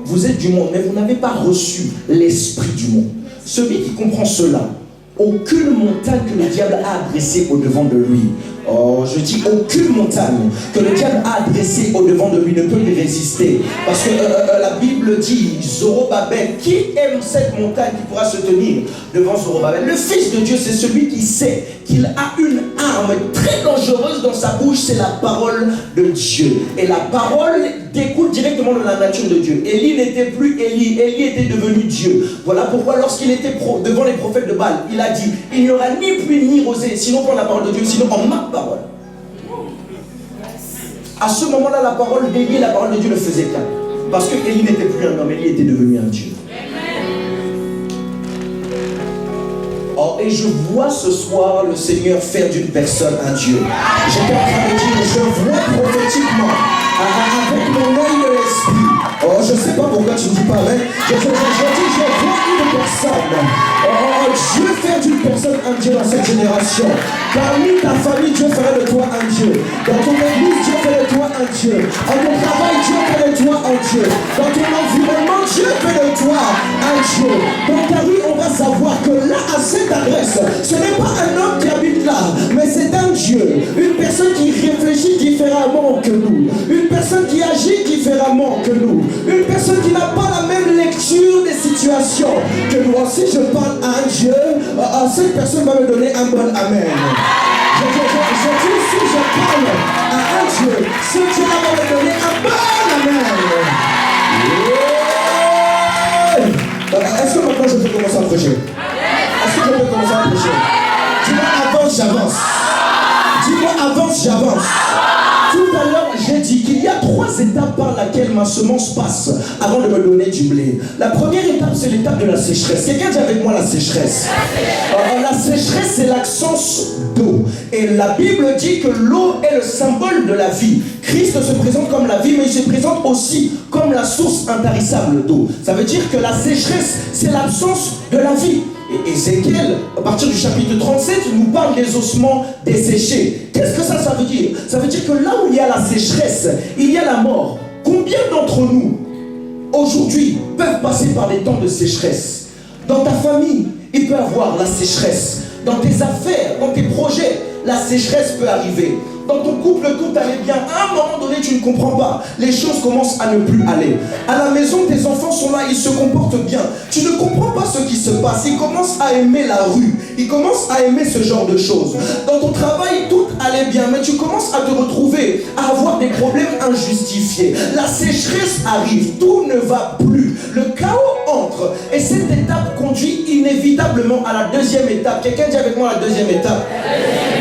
vous êtes du monde, mais vous n'avez pas reçu l'esprit du monde. Celui qui comprend cela, aucune montagne que le diable a adressée au-devant de lui. Oh, je dis aucune montagne que le diable a adressée au-devant de lui ne peut lui résister. Parce que la Bible dit, Zorobabel, qui aime cette montagne qui pourra se tenir devant Zorobabel? Le Fils de Dieu, c'est celui qui sait qu'il a une arme très dangereuse dans sa bouche, c'est la parole de Dieu. Et la parole découle directement de la nature de Dieu. Élie n'était plus Élie, Élie était devenu Dieu. Voilà pourquoi lorsqu'il était devant les prophètes de Baal, il a dit, il n'y aura ni pluie ni rosée, sinon par la parole de Dieu, sinon en ma parole. À ce moment-là, la parole d'Élie et la parole de Dieu ne faisaient qu'un. Parce que Élie n'était plus un homme, Élie était devenu un Dieu. Oh, et je vois ce soir le Seigneur faire d'une personne un Dieu. J'étais en train de dire, je vois prophétiquement, avec mon œil de l'esprit. Oh, je ne sais pas pourquoi tu ne dis pas vrai. Je dis, je vois une personne. Oh, Dieu fait d'une personne un Dieu dans cette génération. Parmi ta famille, Dieu ferait de toi un Dieu. Dans ton église, Dieu ferait de toi un Dieu. En ton travail, Dieu ferait de toi un Dieu. Dans ton environnement, Dieu Dieu fait de toi un Dieu. Dans ta rue, on va savoir que là, à cette adresse, ce n'est pas un homme qui habite là, mais c'est un Dieu. Une personne qui réfléchit différemment que nous. Une personne qui agit différemment que nous. Une personne qui n'a pas la même lecture des situations que nous. Si je parle à un Dieu, cette personne va me donner un bon amen. Je dis, si je parle à un Dieu, ce Dieu-là va me donner un bon amen. Est-ce que maintenant je peux commencer à prêcher? Est-ce que je peux commencer à prêcher? Dis-moi avance, j'avance. Dis-moi avance, j'avance. Tout à l'heure, j'ai dit qu'il y a 3 étapes par lesquelles ma semence passe avant de me donner du blé. La première étape, c'est l'étape de la sécheresse. Quelqu'un dit avec moi la sécheresse. La sécheresse, c'est l'absence d'eau. Et la Bible dit que l'eau est le symbole de la vie. Christ se présente comme la vie, mais il se présente aussi comme la source intarissable d'eau. Ça veut dire que la sécheresse, c'est l'absence de la vie. Et Ézéchiel, à partir du chapitre 37, nous parle des ossements desséchés. Qu'est-ce que ça veut dire? Ça veut dire que là où il y a la sécheresse, il y a la mort. Combien d'entre nous, aujourd'hui, peuvent passer par des temps de sécheresse? Dans ta famille, il peut y avoir la sécheresse. Dans tes affaires, dans tes projets, la sécheresse peut arriver. Dans ton couple, tout allait bien. À un moment donné, tu ne comprends pas. Les choses commencent à ne plus aller. À la maison, tes enfants sont là, ils se comportent bien. Tu ne comprends pas ce qui se passe. Ils commencent à aimer la rue. Ils commencent à aimer ce genre de choses. Dans ton travail, tout allait bien. Mais tu commences à te retrouver, à avoir des problèmes injustifiés. La sécheresse arrive. Tout ne va plus. Le chaos entre. Et cette étape conduit inévitablement à la deuxième étape. Quelqu'un dit avec moi la deuxième étape.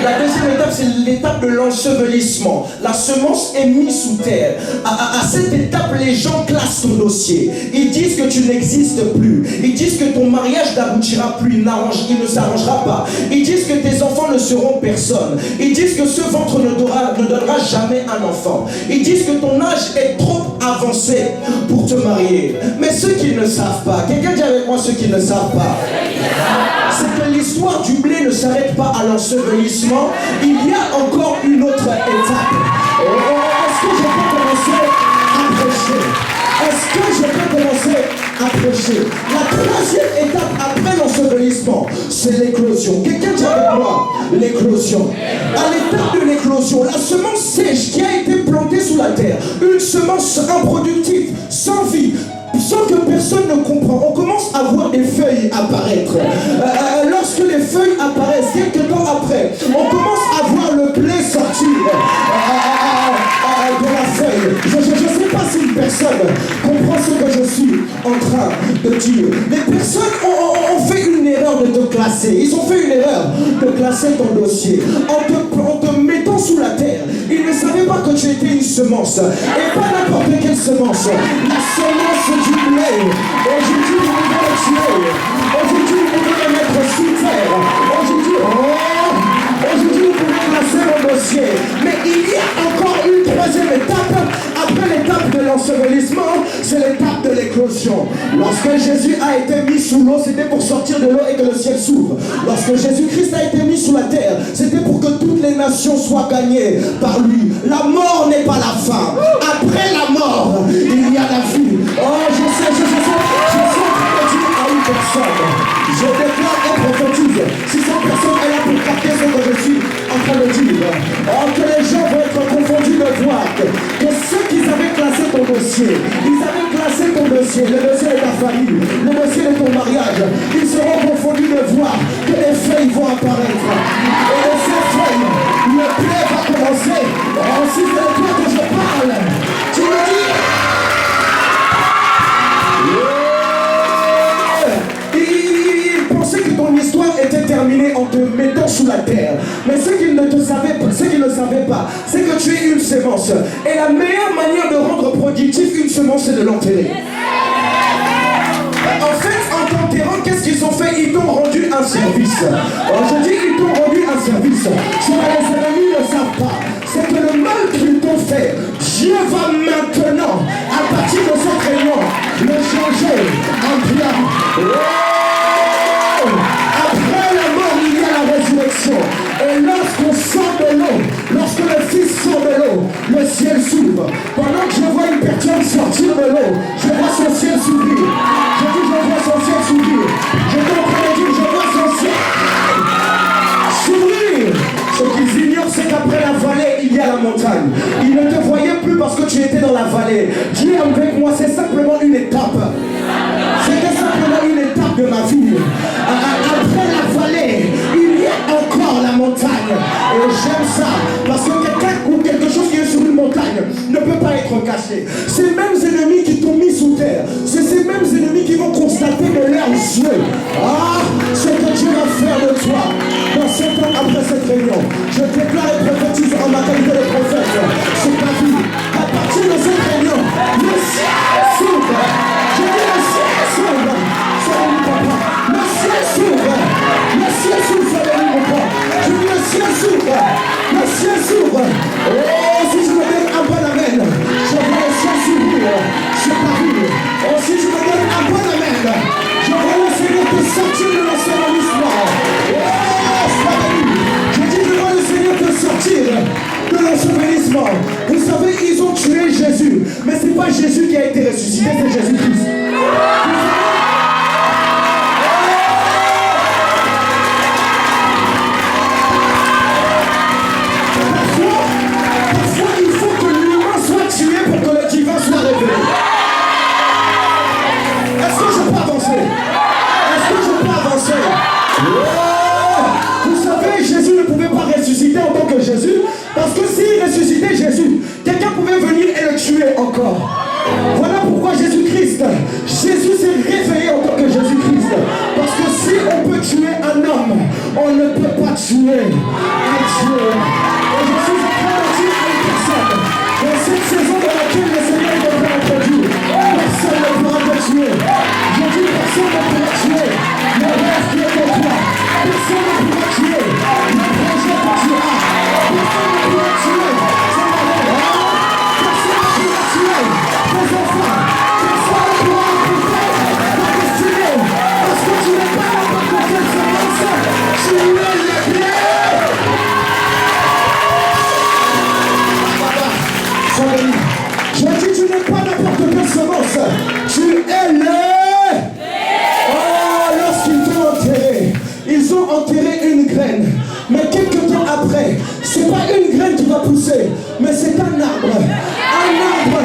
La deuxième étape, c'est l'étape de l'ensevelissement. La semence est mise sous terre. À cette étape, les gens classent ton dossier. Ils disent que tu n'existes plus. Ils disent que ton mariage n'aboutira plus. Il ne s'arrangera pas. Ils disent que tes enfants ne seront personne. Ils disent que ce ventre ne donnera jamais un enfant. Ils disent que ton âge est trop avancé pour te marier. Mais ceux qui ne savent pas, quelqu'un dit avec moi ceux qui ne savent pas, c'est que l'histoire du blé ne s'arrête pas à l'ensevelissement. Il y a encore une autre étape. Est-ce que je peux commencer à prêcher? Est-ce que je peux commencer à prêcher? La troisième étape après l'ensevelissement, c'est l'éclosion. Quelqu'un dit avec moi l'éclosion. À l'étape de l'éclosion, la semence sèche qui a été plantée sous la terre, une semence improductive, sans vie, sans que personne ne comprend, on commence à voir des feuilles apparaître. Lorsque les feuilles apparaissent, quelques temps après, on commence à voir le blé sortir de la feuille. Je ne sais pas si une personne comprend ce que je suis en train de dire. Les personnes ont fait une erreur de te classer. Ils ont fait une erreur de classer ton dossier. En te mettant sous la terre, ils ne savaient pas que tu étais une semence. Et pas n'importe quelle semence. La semence du blé. Aujourd'hui, vous pouvez le tuer. Aujourd'hui, vous pouvez le mettre sous terre. Aujourd'hui, vous pouvez classer mon dossier. Mais il y a encore une troisième étape. Après l'étape de l'ensevelissement, c'est l'étape de l'éclosion. Lorsque Jésus a été mis sous l'eau, c'était pour sortir de l'eau et que le ciel s'ouvre. Lorsque Jésus-Christ a été mis sous la terre, c'était pour que toutes les nations soient gagnées par lui. La mort n'est pas la fin. Après la mort, il y a la vie. Oh, je sais en train de dire à une personne. Je déclare et prophétise. Si cette personne est là pour capter ce que je suis en train de dire, que les gens vont être confondus de voir que ceux qui avaient classé ton dossier, ils avaient classé ton dossier, le dossier de ta famille, le dossier de ton mariage, ils seront confondus de voir que les feuilles vont apparaître. Et de ces feuilles, le blé va commencer. Si c'est de toi que je parle, tu me dis. Il pensait que ton histoire était terminée en te mettant sous la terre. Mais ce qu'ils ne savaient pas, c'est que tu es une semence. Et la meilleure manière de rendre productif une semence, c'est de l'enterrer. En fait, en t'enterrant, qu'est-ce qu'ils ont fait? Ils t'ont rendu un service. Je dis ils t'ont rendu un service. Ce que les ennemis ne savent pas, c'est que le mal qu'ils t'ont fait, Dieu va maintenant, à partir de cette réunion, le changer en bien. Après la mort, il y a la résurrection. Et lorsqu'on sort de l'eau, lorsque le Fils sort de l'eau, le ciel s'ouvre. Pendant que je vois une personne sortir de l'eau, je vois son ciel s'ouvrir. voyez, Dieu avec moi, c'est simplement une étape. C'était simplement une étape de ma vie. Après la vallée, il y a encore la montagne. Et j'aime ça, parce que quelqu'un ou quelque chose qui est sur une montagne ne peut pas être caché. Ces mêmes ennemis qui t'ont mis sous terre, c'est ces mêmes ennemis qui vont constater de leurs yeux. Ce que Dieu va faire de toi dans 7 ans après cette réunion. Je déclare et prophétise en ma qualité de prophète sur ta vie. À partir de cette réunion, le ciel s'ouvre. Je dis le ciel s'ouvre. Le ciel s'ouvre. Le ciel s'ouvre. Je dis le ciel s'ouvre. Le ciel s'ouvre. Oh, si je me donne un bon amen, je vois le ciel s'ouvrir sur ta vie. Oh, si je me donne un bon amen, je vois le Seigneur te sortir de l'ensevelissement. Je dis, je vois le Seigneur te sortir de l'ensevelissement. Vous savez, ils ont tué Jésus, mais ce n'est pas Jésus qui a été ressuscité, c'est Jésus-Christ. Parfois, il faut que l'humain soit tué pour que le divin soit révélé. Est-ce que je peux avancer? Est-ce que je peux avancer? Vous savez, Jésus ne pouvait pas ressusciter en tant que Jésus, parce que s'il ressuscitait Jésus, quelqu'un pouvait venir et le tuer encore. Voilà pourquoi Jésus-Christ, Jésus s'est réveillé en tant que Jésus-Christ. Parce que si on peut tuer un homme, on ne peut pas tuer un Dieu. Et je suis en train de dire à une personne, dans cette saison dans laquelle le Seigneur ne peut pas introduire, personne ne pourra te tuer. Je dis personne ne pourra tuer le rêve qui est en toi. Personne ne pourra tuer le projet que tu as. Personne ne pourra tuer ton malheur. Personne ne pourra tuer tes enfants. Personne ne pourra empêcher ta destinée. Parce que tu n'es pas n'importe quelle semence. Tu es le blé. Je dis, tu n'es pas n'importe quelle semence. Tu es le... Oh, lorsqu'ils t'ont enterré, ils ont enterré une graine. Mais quelques temps après, c'est pas une graine qui va pousser, mais c'est un arbre. Un arbre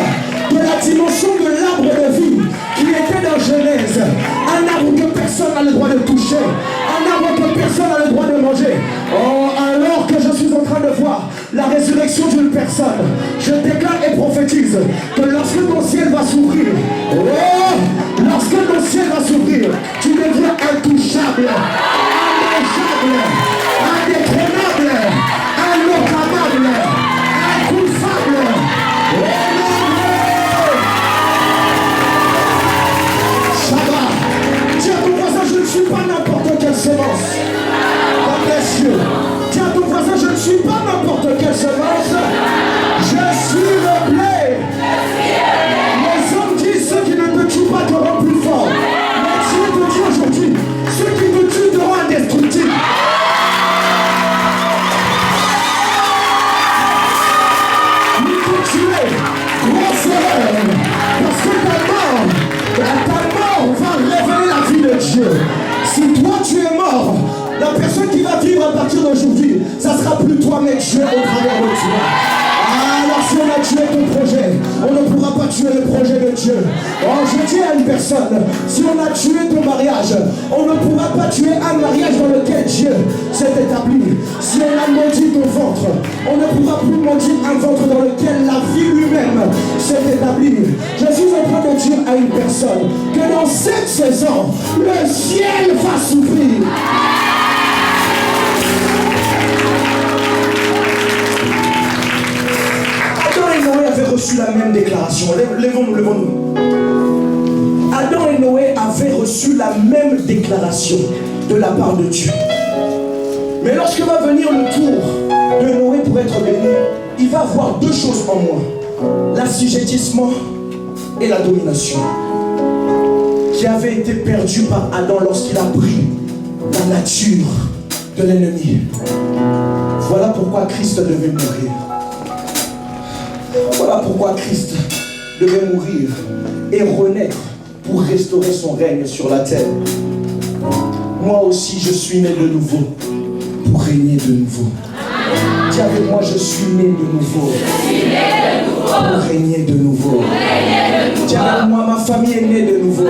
de la dimension de l'arbre de vie qui était dans Genèse. Un arbre que personne n'a le droit de toucher. Un arbre que personne n'a le droit de manger. Oh, alors que je suis en train de voir la résurrection d'une personne, je déclare et prophétise que lorsque ton ciel va s'ouvrir, oh, lorsque ton ciel va s'ouvrir, tu deviens intouchable, immangeable, indétrônable, innommable, incouvable. Shabbat. Dis à ton voisin, je ne suis pas n'importe quelle semence. God bless you. Dis à ton voisin, je ne suis pas n'importe quelle semence. Je suis le blé. Les hommes disent ceux qui ne te tuent pas te rendent plus fort. Mais Dieu te dit aujourd'hui, ceux qui te tuent te rendent indestructible. Ils t'ont tué, grosse erreur. Parce que ta mort va révéler la vie de Dieu. Si toi tu es mort, la personne qui va vivre à partir d'aujourd'hui, ça sera plus toi mais Dieu au travers de toi. Alors si on a tué ton projet, on ne pourra pas tuer le projet de Dieu. Oh, je dis à une personne, si on a tué ton mariage, on ne pourra pas tuer un mariage dans lequel Dieu s'est établi. Si on a maudit ton ventre, on ne pourra plus maudire un ventre dans lequel la vie lui-même s'est établie. Je suis en train de dire à une personne que dans cette saison, le ciel va s'ouvrir. Adam et Noé avaient reçu la même déclaration. Levons-nous, levons-nous. Adam et Noé avaient reçu la même déclaration de la part de Dieu. Mais lorsque va venir le tour de Noé pour être béni, il va avoir deux choses en moins. L'assujettissement et la domination qui avait été perdu par Adam lorsqu'il a pris la nature de l'ennemi. Voilà pourquoi Christ devait mourir. Voilà pourquoi Christ devait mourir et renaître pour restaurer son règne sur la terre. Moi aussi, je suis né de nouveau pour régner de nouveau. Dis avec moi, je suis né de nouveau pour régner de nouveau. Dis avec moi, ma famille est née de nouveau.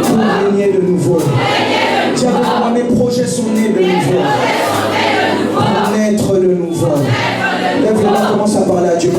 Pour régner de nouveau. Dis avec moi, mes projets sont nés de nouveau. Pour naître de nouveau. Lève les mains, commence à parler à Dieu.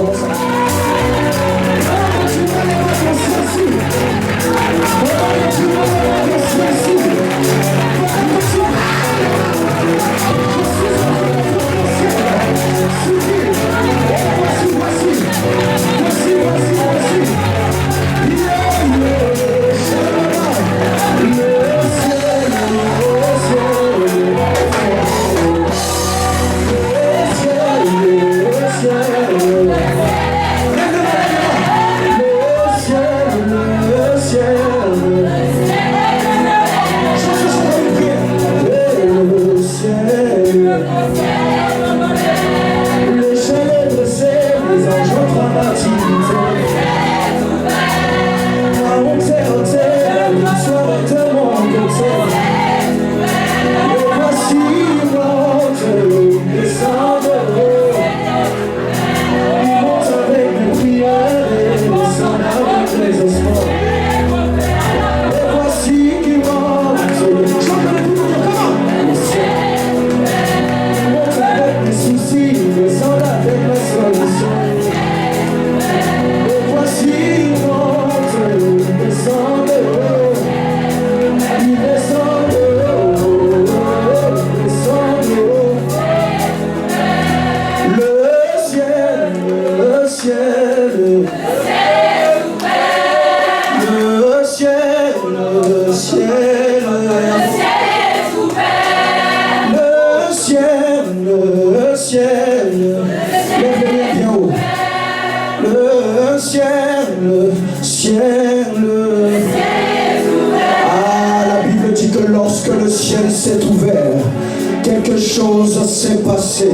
Quelque chose s'est passé.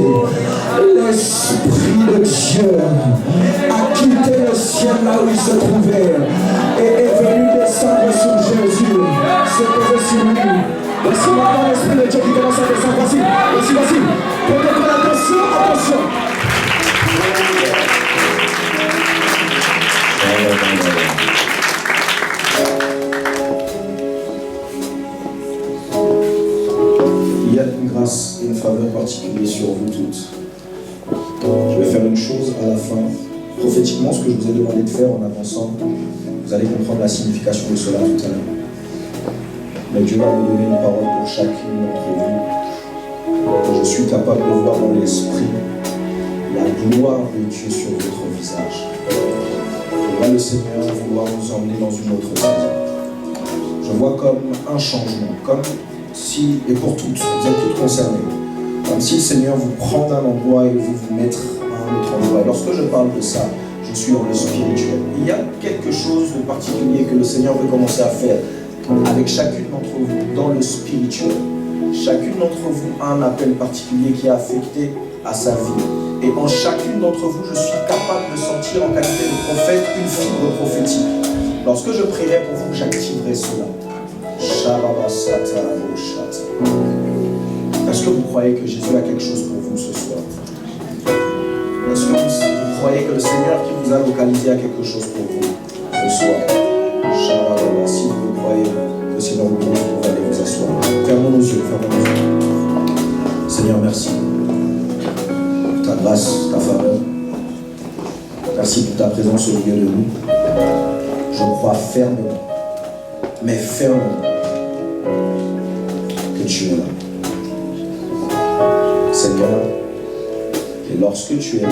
L'Esprit de Dieu a quitté le ciel là où il se trouvait et est venu descendre sur Jésus, se poser sur lui. Voici maintenant l'Esprit de Dieu qui commence à descendre. Voici. Peut-être attention. Il y a une grâce et une faveur particulière sur vous toutes. Je vais faire une chose à la fin. Prophétiquement, ce que je vous ai demandé de faire en avançant, vous allez comprendre la signification de cela tout à l'heure. Mais Dieu va me donner une parole pour chacune d'entre vous. Je suis capable de voir dans l'esprit la gloire de Dieu sur votre visage. Et là, le Seigneur vouloir vous emmener dans une autre saison. Je vois comme un changement, comme si, et pour toutes, vous êtes toutes concernées, comme si le Seigneur vous prend d'un endroit et vous mettre à un autre endroit. Et lorsque je parle de ça, je suis dans le spirituel. Il y a quelque chose de particulier que le Seigneur veut commencer à faire avec chacune d'entre vous dans le spirituel. Chacune d'entre vous a un appel particulier qui est affecté à sa vie. Et en chacune d'entre vous, je suis capable de sentir en qualité de prophète une fibre prophétique. Lorsque je prierai pour vous, j'activerai cela. Est-ce que vous croyez que Jésus a quelque chose pour vous ce soir? Est-ce que vous croyez que le Seigneur qui vous a localisé a quelque chose pour vous ce soir? Si vous croyez que c'est dans le monde, vous allez vous asseoir. Fermons nos yeux, Seigneur, merci pour ta grâce, ta faveur. Merci pour ta présence au milieu de nous. Je crois fermement, mais fermement, que tu es là. Seigneur, et lorsque tu es là,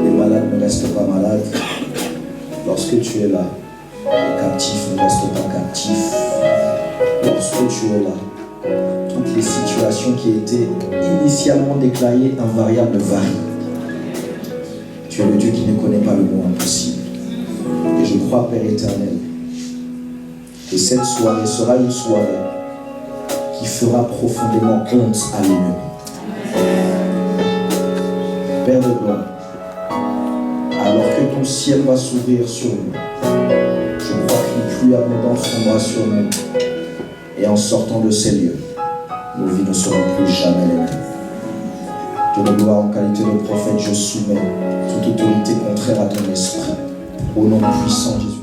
les malades ne restent pas malades. Lorsque tu es là, les captifs ne restent pas captifs. Lorsque tu es là, toutes les situations qui étaient initialement déclarées invariables varient. Tu es le Dieu qui ne connaît pas le mot impossible. Et je crois, Père éternel, que cette soirée sera une soirée qui fera profondément honte à l'ennemi. Père de gloire, alors que ton ciel va s'ouvrir sur nous, je crois qu'une pluie abondante tombera sur nous. Et en sortant de ces lieux, nos vies ne seront plus jamais les mêmes. de gloire, en qualité de prophète, je soumets toute autorité contraire à ton esprit. Au nom puissant de Jésus.